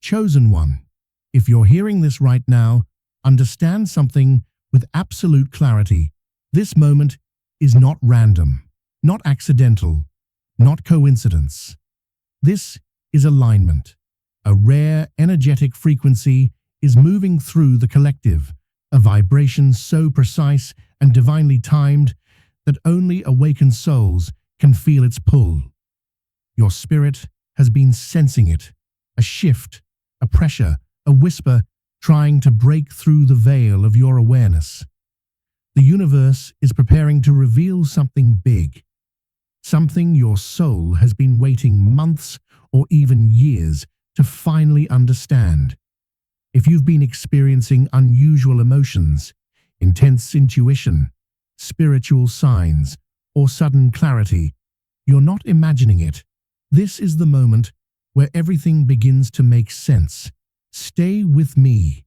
Chosen one, if you're hearing this right now, understand something with absolute clarity. This moment is not random, not accidental, not coincidence. This is alignment. A rare, energetic frequency is moving through the collective, a vibration so precise and divinely timed that only awakened souls can feel its pull. Your spirit has been sensing it, a shift, a pressure, a whisper trying to break through the veil of your awareness. The universe is preparing to reveal something big, something your soul has been waiting months or even years to finally understand. If you've been experiencing unusual emotions, intense intuition, spiritual signs, or sudden clarity, you're not imagining it. This is the moment where everything begins to make sense. Stay with me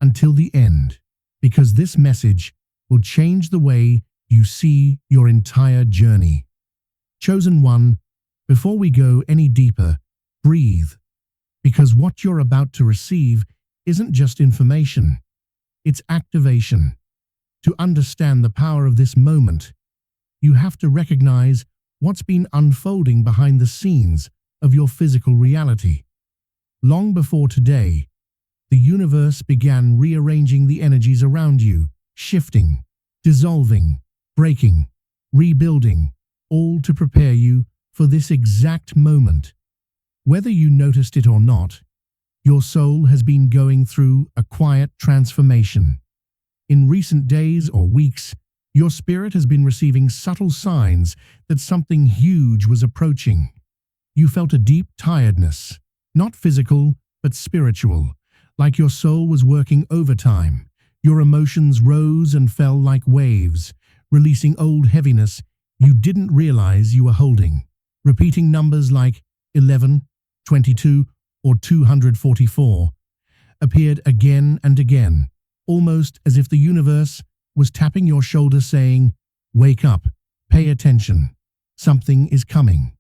until the end, because this message will change the way you see your entire journey. Chosen one, before we go any deeper, breathe, because what you're about to receive isn't just information, it's activation. To understand the power of this moment, you have to recognize what's been unfolding behind the scenes of your physical reality. Long before today, the universe began rearranging the energies around you, shifting, dissolving, breaking, rebuilding, all to prepare you for this exact moment. Whether you noticed it or not, your soul has been going through a quiet transformation. In recent days or weeks, your spirit has been receiving subtle signs that something huge was approaching. You felt a deep tiredness, not physical, but spiritual, like your soul was working overtime. Your emotions rose and fell like waves, releasing old heaviness you didn't realize you were holding. Repeating numbers like 11, 22, or 244 appeared again and again, almost as if the universe was tapping your shoulder saying, "Wake up, pay attention, something is coming."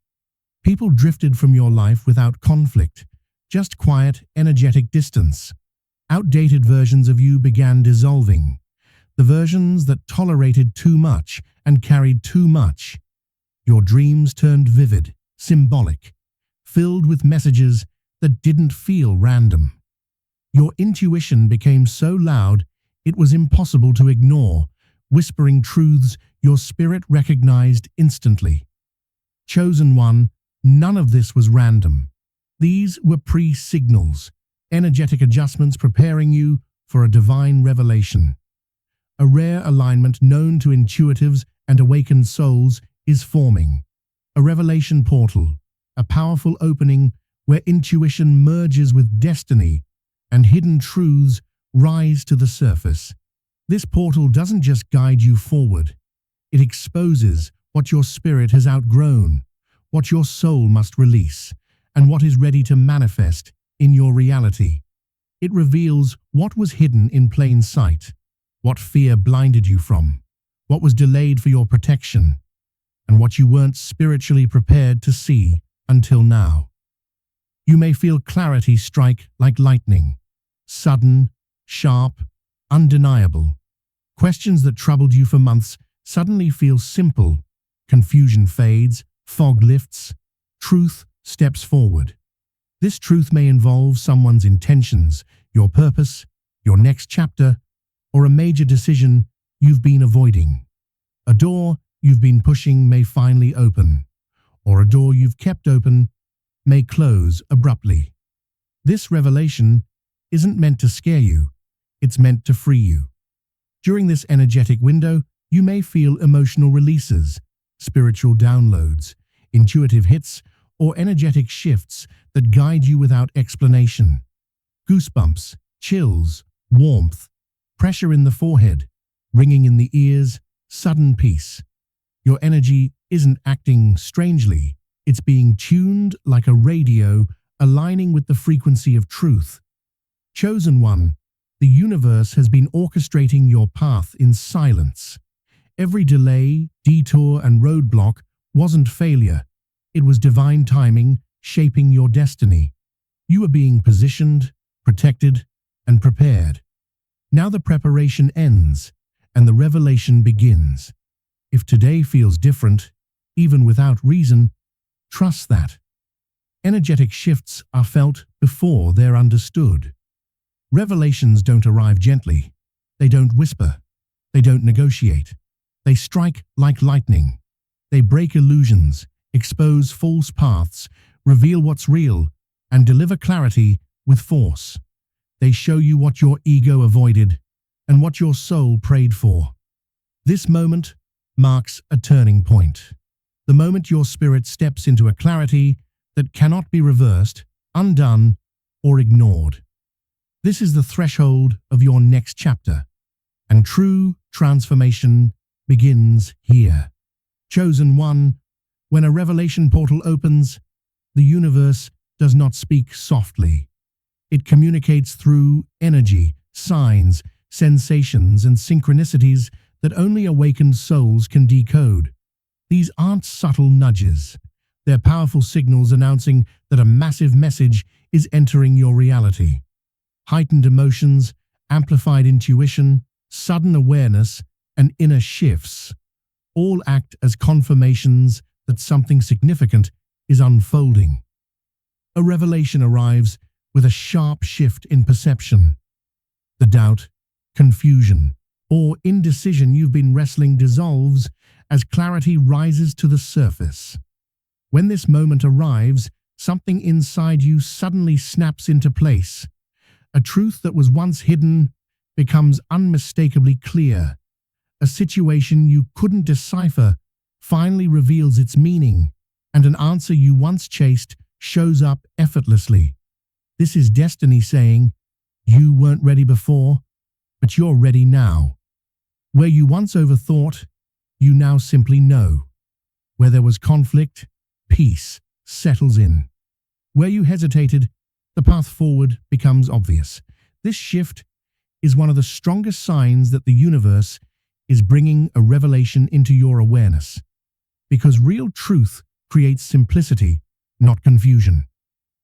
People drifted from your life without conflict, just quiet, energetic distance. Outdated versions of you began dissolving, the versions that tolerated too much and carried too much. Your dreams turned vivid, symbolic, filled with messages that didn't feel random. Your intuition became so loud it was impossible to ignore, whispering truths your spirit recognized instantly. Chosen one, none of this was random. These were pre-signals, energetic adjustments preparing you for a divine revelation. A rare alignment known to intuitives and awakened souls is forming. A revelation portal, a powerful opening where intuition merges with destiny and hidden truths rise to the surface. This portal doesn't just guide you forward. It exposes what your spirit has outgrown, what your soul must release, and what is ready to manifest in your reality. It reveals what was hidden in plain sight, what fear blinded you from, what was delayed for your protection, and what you weren't spiritually prepared to see until now. You may feel clarity strike like lightning, sudden, sharp, undeniable. Questions that troubled you for months suddenly feel simple. Confusion fades, fog lifts, truth steps forward. This truth may involve someone's intentions, your purpose, your next chapter, or a major decision you've been avoiding. A door you've been pushing may finally open, or a door you've kept open may close abruptly. This revelation isn't meant to scare you, it's meant to free you. During this energetic window, you may feel emotional releases, spiritual downloads, intuitive hits, or energetic shifts that guide you without explanation. Goosebumps, chills, warmth, pressure in the forehead, ringing in the ears, sudden peace. Your energy isn't acting strangely, it's being tuned like a radio, aligning with the frequency of truth. Chosen one, the universe has been orchestrating your path in silence. Every delay, detour, and roadblock wasn't failure. It was divine timing shaping your destiny. You are being positioned, protected, and prepared. Now the preparation ends, and the revelation begins. If today feels different, even without reason, trust that. Energetic shifts are felt before they're understood. Revelations don't arrive gently. They don't whisper. They don't negotiate. They strike like lightning. They break illusions, expose false paths, reveal what's real, and deliver clarity with force. They show you what your ego avoided and what your soul prayed for. This moment marks a turning point. The moment your spirit steps into a clarity that cannot be reversed, undone, or ignored. This is the threshold of your next chapter, and true transformation begins here. Chosen one, when a revelation portal opens, the universe does not speak softly. It communicates through energy, signs, sensations, and synchronicities that only awakened souls can decode. These aren't subtle nudges. They're powerful signals announcing that a massive message is entering your reality. Heightened emotions, amplified intuition, sudden awareness, and inner shifts all act as confirmations that something significant is unfolding. A revelation arrives with a sharp shift in perception. The doubt, confusion, or indecision you've been wrestling dissolves as clarity rises to the surface. When this moment arrives, something inside you suddenly snaps into place. A truth that was once hidden becomes unmistakably clear. A situation you couldn't decipher finally reveals its meaning, and an answer you once chased shows up effortlessly. This is destiny saying, you weren't ready before, but you're ready now. Where you once overthought, you now simply know. Where there was conflict, peace settles in. Where you hesitated, the path forward becomes obvious. This shift is one of the strongest signs that the universe is bringing a revelation into your awareness. Because real truth creates simplicity, not confusion.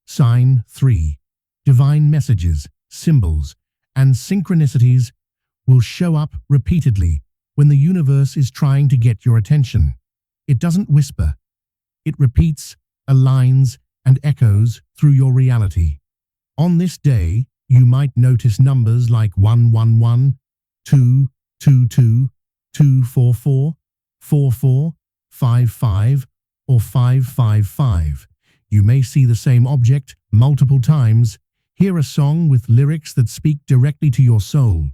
Sign 3. Divine messages, symbols, and synchronicities will show up repeatedly when the universe is trying to get your attention. It doesn't whisper. It repeats, aligns, and echoes through your reality. On this day, you might notice numbers like 111, 222, 244, 44, 55, or 555. You may see the same object multiple times, hear a song with lyrics that speak directly to your soul,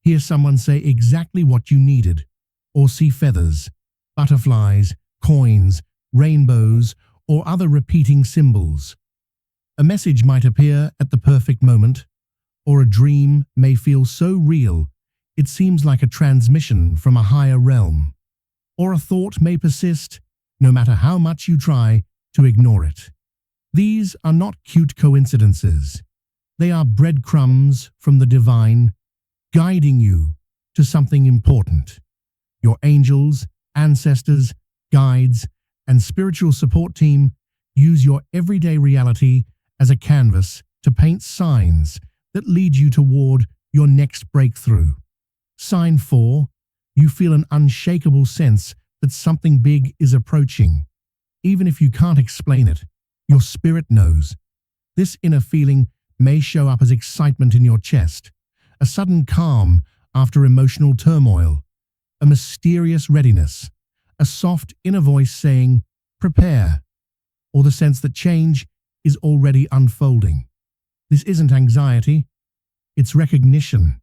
hear someone say exactly what you needed, or see feathers, butterflies, coins, rainbows, or other repeating symbols. A message might appear at the perfect moment, or a dream may feel so real it seems like a transmission from a higher realm. Or a thought may persist, no matter how much you try to ignore it. These are not cute coincidences. They are breadcrumbs from the divine, guiding you to something important. Your angels, ancestors, guides, and spiritual support team use your everyday reality as a canvas to paint signs that lead you toward your next breakthrough. Sign 4. You feel an unshakable sense that something big is approaching. Even if you can't explain it, your spirit knows. This inner feeling may show up as excitement in your chest, a sudden calm after emotional turmoil, a mysterious readiness, a soft inner voice saying, prepare, or the sense that change is already unfolding. This isn't anxiety, it's recognition.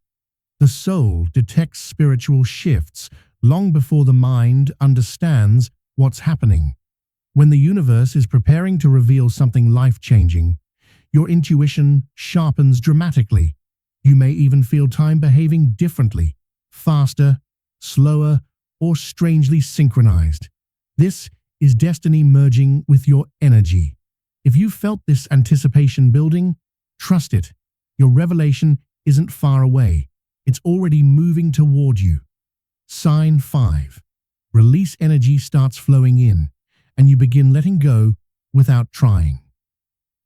The soul detects spiritual shifts long before the mind understands what's happening. When the universe is preparing to reveal something life-changing, your intuition sharpens dramatically. You may even feel time behaving differently, faster, slower, or strangely synchronized. This is destiny merging with your energy. If you felt this anticipation building, trust it. Your revelation isn't far away. It's already moving toward you. Sign 5. Release energy starts flowing in, and you begin letting go without trying.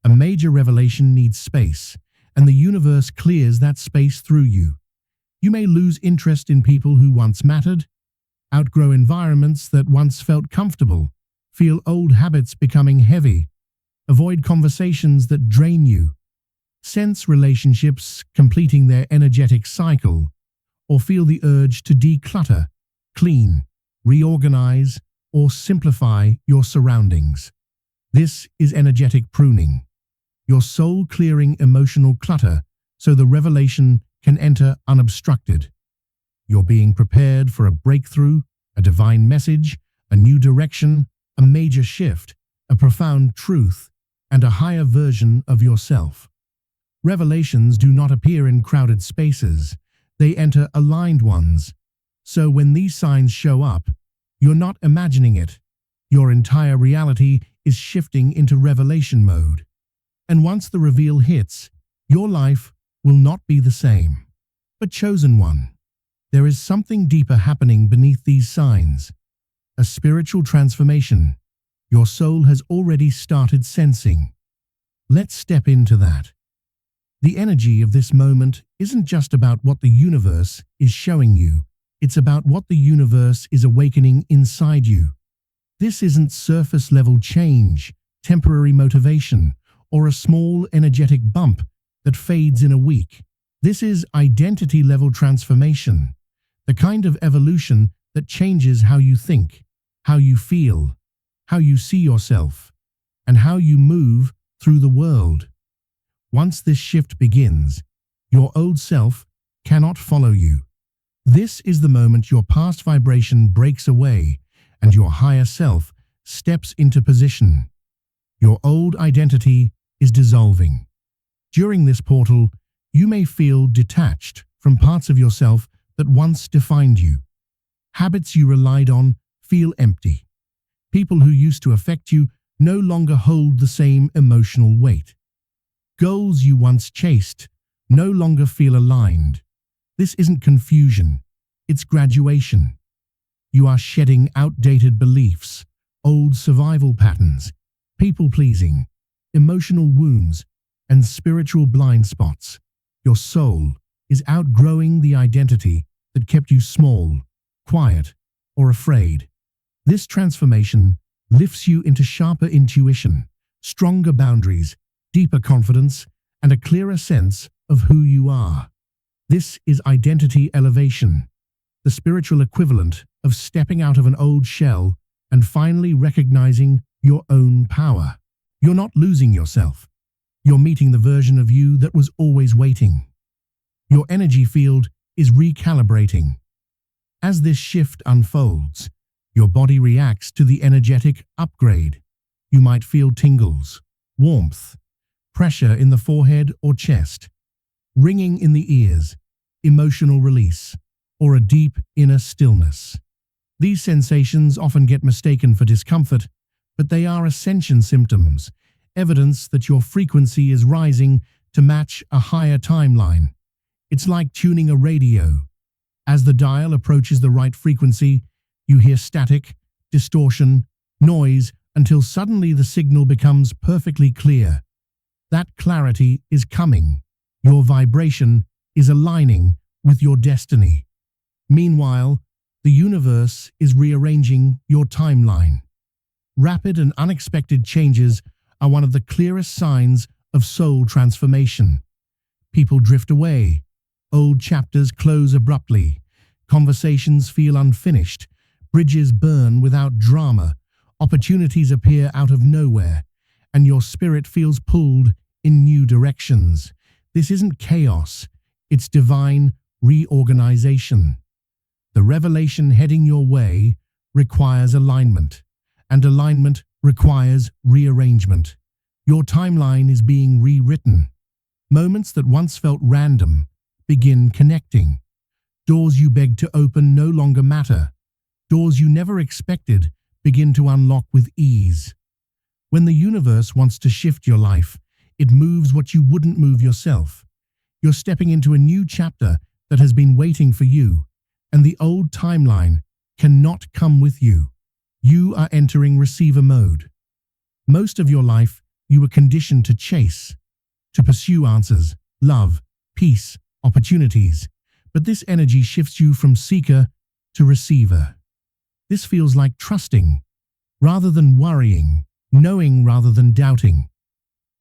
A major revelation needs space, and the universe clears that space through you. You may lose interest in people who once mattered, outgrow environments that once felt comfortable, feel old habits becoming heavy, avoid conversations that drain you, sense relationships completing their energetic cycle, or feel the urge to declutter, clean, reorganize, or simplify your surroundings. This is energetic pruning, your soul clearing emotional clutter so the revelation can enter unobstructed. You're being prepared for a breakthrough, a divine message, a new direction, a major shift, a profound truth, and a higher version of yourself. Revelations do not appear in crowded spaces. They enter aligned ones. So when these signs show up, you're not imagining it. Your entire reality is shifting into revelation mode. And once the reveal hits, your life will not be the same. But chosen one, there is something deeper happening beneath these signs. A spiritual transformation your soul has already started sensing. Let's step into that. The energy of this moment isn't just about what the universe is showing you. It's about what the universe is awakening inside you. This isn't surface-level change, temporary motivation, or a small energetic bump that fades in a week. This is identity-level transformation, the kind of evolution that changes how you think, how you feel, how you see yourself, and how you move through the world. Once this shift begins, your old self cannot follow you. This is the moment your past vibration breaks away and your higher self steps into position. Your old identity is dissolving. During this portal, you may feel detached from parts of yourself that once defined you. Habits you relied on feel empty. People who used to affect you no longer hold the same emotional weight. Goals you once chased no longer feel aligned. This isn't confusion, it's graduation. You are shedding outdated beliefs, old survival patterns, people-pleasing, emotional wounds, and spiritual blind spots. Your soul is outgrowing the identity that kept you small, quiet, or afraid. This transformation lifts you into sharper intuition, stronger boundaries, deeper confidence, and a clearer sense of who you are. This is identity elevation, the spiritual equivalent of stepping out of an old shell and finally recognizing your own power. You're not losing yourself. You're meeting the version of you that was always waiting. Your energy field is recalibrating. As this shift unfolds, your body reacts to the energetic upgrade. You might feel tingles, warmth, pressure in the forehead or chest, ringing in the ears, emotional release, or a deep inner stillness. These sensations often get mistaken for discomfort, but they are ascension symptoms, evidence that your frequency is rising to match a higher timeline. It's like tuning a radio. As the dial approaches the right frequency, you hear static, distortion, noise, until suddenly the signal becomes perfectly clear. That clarity is coming. Your vibration is aligning with your destiny. Meanwhile, the universe is rearranging your timeline. Rapid and unexpected changes are one of the clearest signs of soul transformation. People drift away. Old chapters close abruptly. Conversations feel unfinished. Bridges burn without drama. Opportunities appear out of nowhere, and your spirit feels pulled in new directions. This isn't chaos. It's divine reorganization. The revelation heading your way requires alignment, and alignment requires rearrangement. Your timeline is being rewritten. Moments that once felt random begin connecting. Doors you begged to open no longer matter. Doors you never expected begin to unlock with ease. When the universe wants to shift your life, it moves what you wouldn't move yourself. You're stepping into a new chapter that has been waiting for you, and the old timeline cannot come with you. You are entering receiver mode. Most of your life you were conditioned to chase, to pursue answers, love, peace, opportunities. But this energy shifts you from seeker to receiver. This feels like trusting rather than worrying, knowing rather than doubting,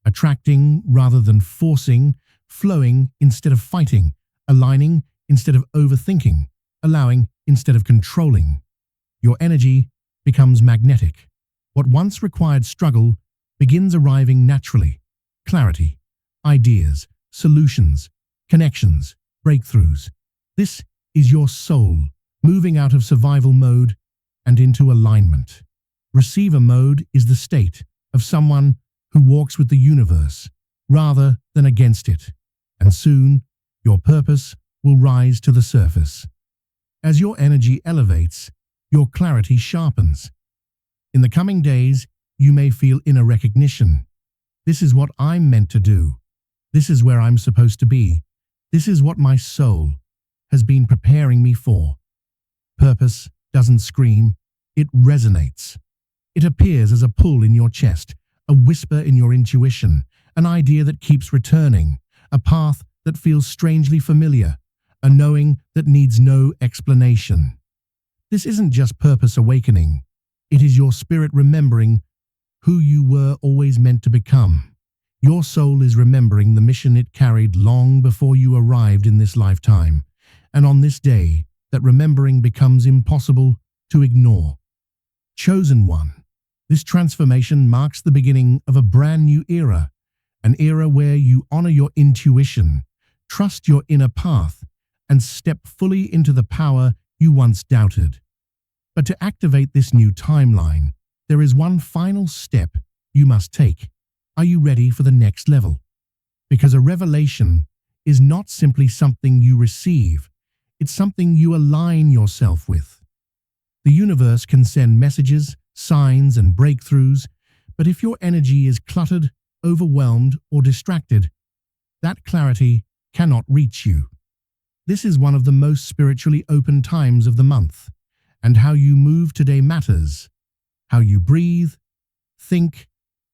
attracting rather than forcing, flowing instead of fighting, aligning instead of overthinking, allowing instead of controlling. Your energy becomes magnetic. What once required struggle begins arriving naturally. Clarity, ideas, solutions, connections, breakthroughs. This is your soul moving out of survival mode and into alignment. Receiver mode is the state of someone who walks with the universe rather than against it, and soon your purpose will rise to the surface. As your energy elevates, your clarity sharpens. In the coming days, you may feel inner recognition. This is what I'm meant to do. This is where I'm supposed to be. This is what my soul has been preparing me for. Purpose doesn't scream, it resonates. It appears as a pull in your chest, a whisper in your intuition, an idea that keeps returning, a path that feels strangely familiar, a knowing that needs no explanation. This isn't just purpose awakening. It is your spirit remembering who you were always meant to become. Your soul is remembering the mission it carried long before you arrived in this lifetime, and on this day, that remembering becomes impossible to ignore. Chosen one, this transformation marks the beginning of a brand new era, an era where you honor your intuition, trust your inner path, and step fully into the power you once doubted. But to activate this new timeline, there is one final step you must take. Are you ready for the next level? Because a revelation is not simply something you receive, it's something you align yourself with. The universe can send messages, signs, and breakthroughs, but if your energy is cluttered, overwhelmed, or distracted, that clarity cannot reach you. This is one of the most spiritually open times of the month, and how you move today matters. How you breathe, think,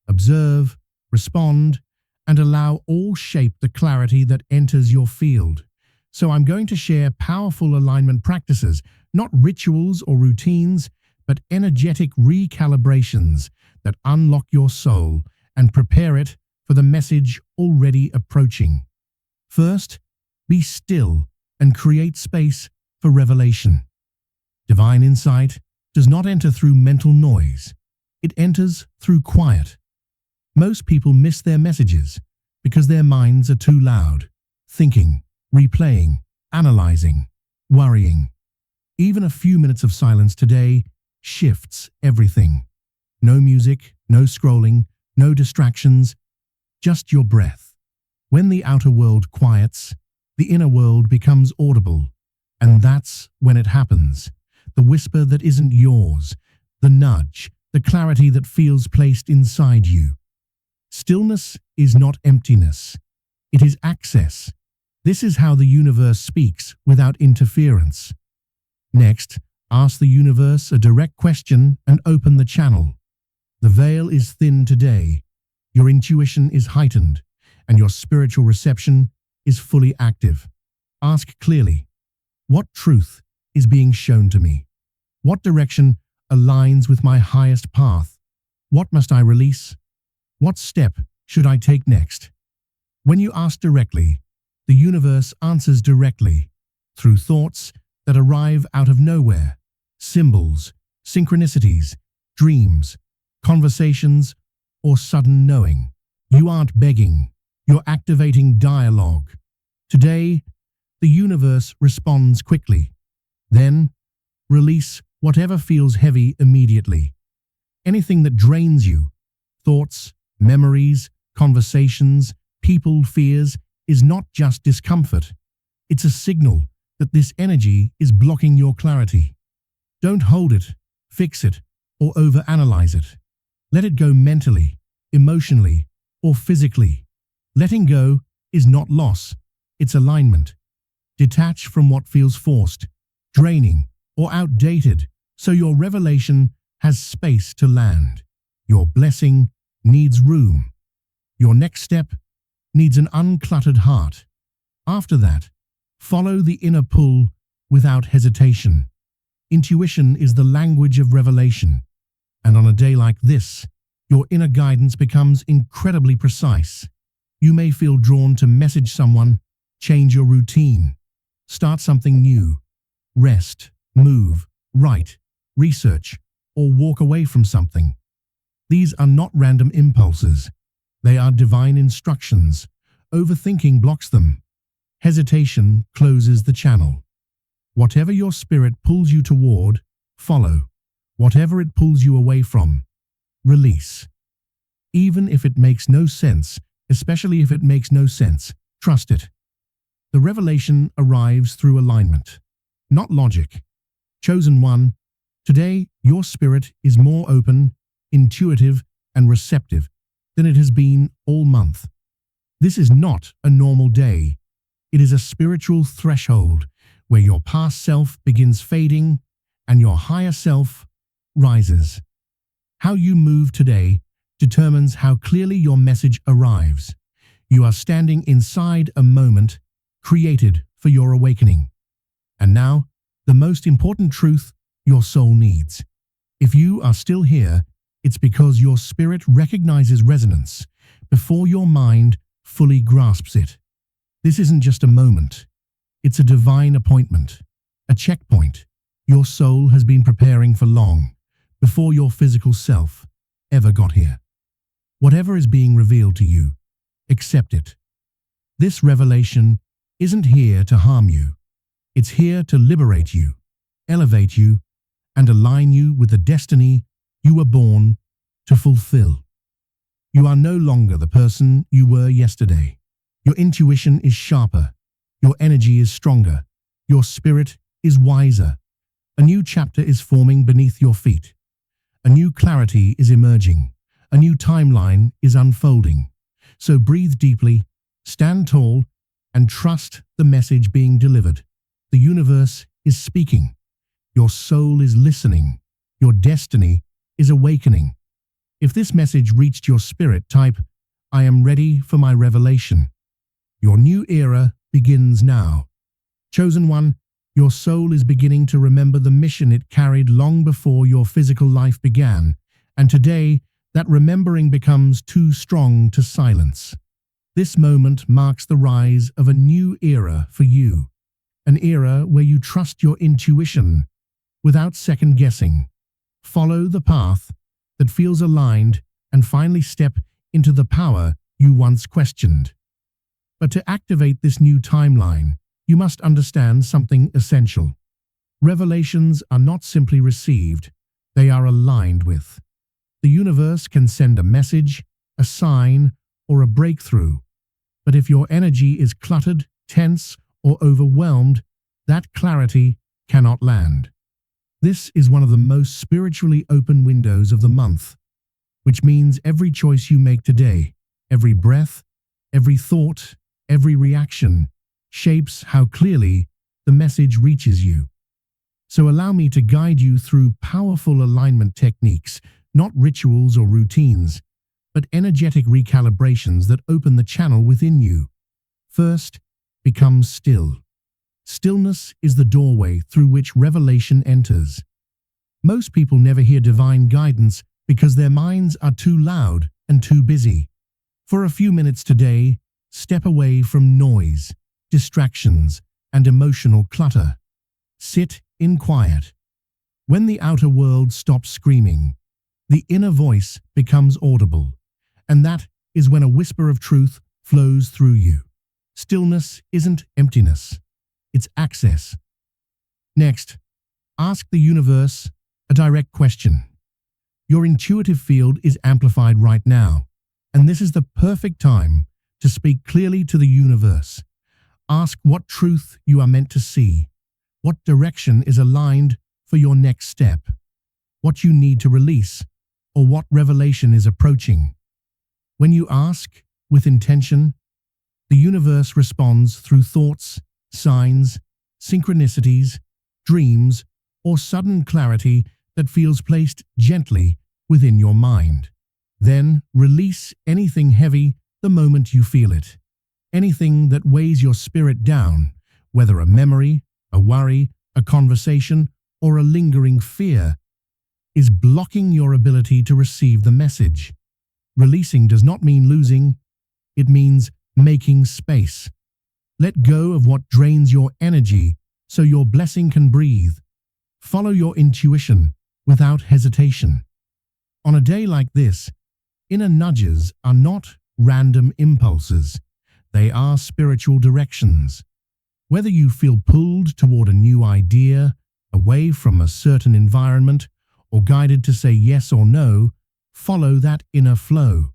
observe, respond, and allow all shape the clarity that enters your field. So I'm going to share powerful alignment practices, not rituals or routines, but energetic recalibrations that unlock your soul and prepare it for the message already approaching. First, be still and create space for revelation. Divine insight does not enter through mental noise. It enters through quiet. Most people miss their messages because their minds are too loud, thinking, replaying, analyzing, worrying. Even a few minutes of silence today shifts everything. No music, no scrolling, no distractions, just your breath. When the outer world quiets, the inner world becomes audible, and that's when it happens. The whisper that isn't yours, the nudge, the clarity that feels placed inside you. Stillness is not emptiness. It is access. This is how the universe speaks without interference. Next, ask the universe a direct question and open the channel. The veil is thin today. Your intuition is heightened, and your spiritual reception is fully active. Ask clearly, what truth is being shown to me? What direction aligns with my highest path? What must I release? What step should I take next? When you ask directly, the universe answers directly through thoughts that arrive out of nowhere, symbols, synchronicities, dreams, conversations, or sudden knowing. You aren't begging, you're activating dialogue. Today, the universe responds quickly. Then, release whatever feels heavy immediately. Anything that drains you, thoughts, memories, conversations, people, fears, is not just discomfort. It's a signal that this energy is blocking your clarity. Don't hold it, fix it, or overanalyze it. Let it go mentally, emotionally, or physically. Letting go is not loss, it's alignment. Detach from what feels forced, draining, or outdated, so your revelation has space to land. Your blessing needs room. Your next step needs an uncluttered heart. After that, follow the inner pull without hesitation. Intuition is the language of revelation, and on a day like this, your inner guidance becomes incredibly precise. You may feel drawn to message someone, change your routine, start something new, rest, move, write, research, or walk away from something. These are not random impulses. They are divine instructions. Overthinking blocks them. Hesitation closes the channel. Whatever your spirit pulls you toward, follow. Whatever it pulls you away from, release. Even if it makes no sense, especially if it makes no sense, trust it. The revelation arrives through alignment, not logic. Chosen one, today your spirit is more open, intuitive, and receptive than it has been all month. This is not a normal day. It is a spiritual threshold where your past self begins fading and your higher self rises. How you move today determines how clearly your message arrives. You are standing inside a moment created for your awakening. And now, the most important truth your soul needs. If you are still here, it's because your spirit recognizes resonance before your mind fully grasps it. This isn't just a moment. It's a divine appointment, a checkpoint. Your soul has been preparing for long, before your physical self ever got here. Whatever is being revealed to you, accept it. This revelation isn't here to harm you. It's here to liberate you, elevate you, and align you with the destiny you were born to fulfill. You are no longer the person you were yesterday. Your intuition is sharper. Your energy is stronger. Your spirit is wiser. A new chapter is forming beneath your feet. A new clarity is emerging. A new timeline is unfolding. So breathe deeply, stand tall, and trust the message being delivered. The universe is speaking. Your soul is listening. Your destiny is awakening. If this message reached your spirit, type, "I am ready for my revelation." Your new era begins now. Chosen one, your soul is beginning to remember the mission it carried long before your physical life began, and today, that remembering becomes too strong to silence. This moment marks the rise of a new era for you, an era where you trust your intuition without second-guessing. Follow the path that feels aligned and finally step into the power you once questioned. But to activate this new timeline, you must understand something essential. Revelations are not simply received, they are aligned with. The universe can send a message, a sign, or a breakthrough. But if your energy is cluttered, tense, or overwhelmed, that clarity cannot land. This is one of the most spiritually open windows of the month, which means every choice you make today, every breath, every thought, every reaction, shapes how clearly the message reaches you. So allow me to guide you through powerful alignment techniques, not rituals or routines, but energetic recalibrations that open the channel within you. First, become still. Stillness is the doorway through which revelation enters. Most people never hear divine guidance because their minds are too loud and too busy. For a few minutes today, step away from noise, distractions, and emotional clutter. Sit in quiet. When the outer world stops screaming, the inner voice becomes audible, and that is when a whisper of truth flows through you. Stillness isn't emptiness, it's access. Next, ask the universe a direct question. Your intuitive field is amplified right now, and this is the perfect time to speak clearly to the universe. Ask what truth you are meant to see, what direction is aligned for your next step, what you need to release, or what revelation is approaching. When you ask with intention, the universe responds through thoughts, signs, synchronicities, dreams, or sudden clarity that feels placed gently within your mind. Then release anything heavy the moment you feel it. Anything that weighs your spirit down, whether a memory, a worry, a conversation, or a lingering fear, is blocking your ability to receive the message. Releasing does not mean losing, it means making space. Let go of what drains your energy so your blessing can breathe. Follow your intuition without hesitation. On a day like this, inner nudges are not random impulses. They are spiritual directions. Whether you feel pulled toward a new idea, away from a certain environment, or guided to say yes or no, follow that inner flow.